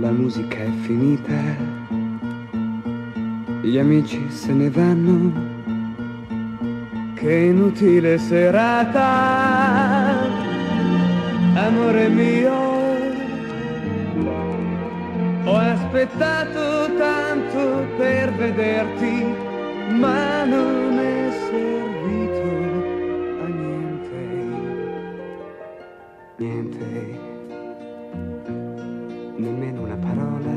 La musica è finita, gli amici se ne vanno, che inutile serata, amore mio. Ho aspettato tanto per vederti, ma non è servito a niente, niente, nemmeno una parola,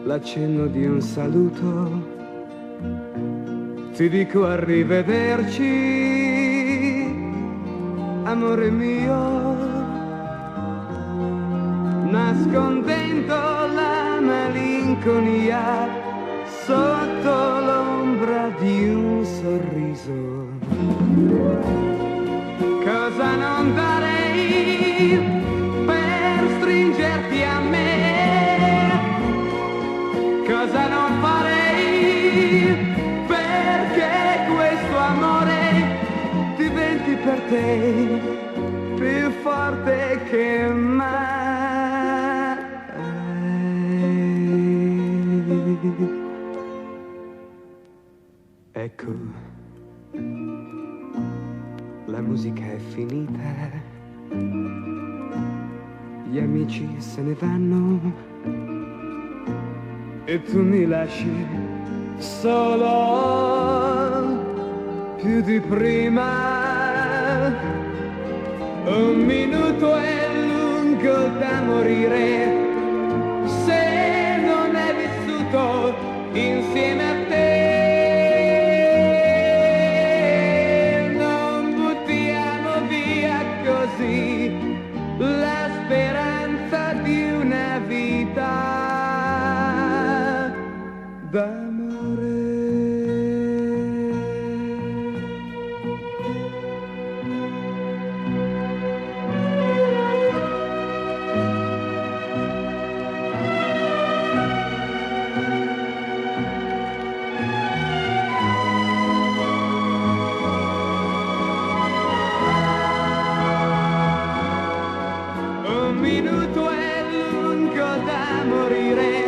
l'accenno di un saluto, ti dico arrivederci, amore mio. Nascondendo la malinconia sotto l'ombra di un sorriso. Cosa non darei per stringerti a me? Cosa non farei perché questo amore diventi per te più forte che mai? Ecco, la musica è finita, gli amici se ne vanno e tu mi lasci solo più di prima. Un minuto è lungo da morire se non è vissuto insieme a te. Non buttiamo via così la speranza di una vita d'amore. Un minuto è lungo da morire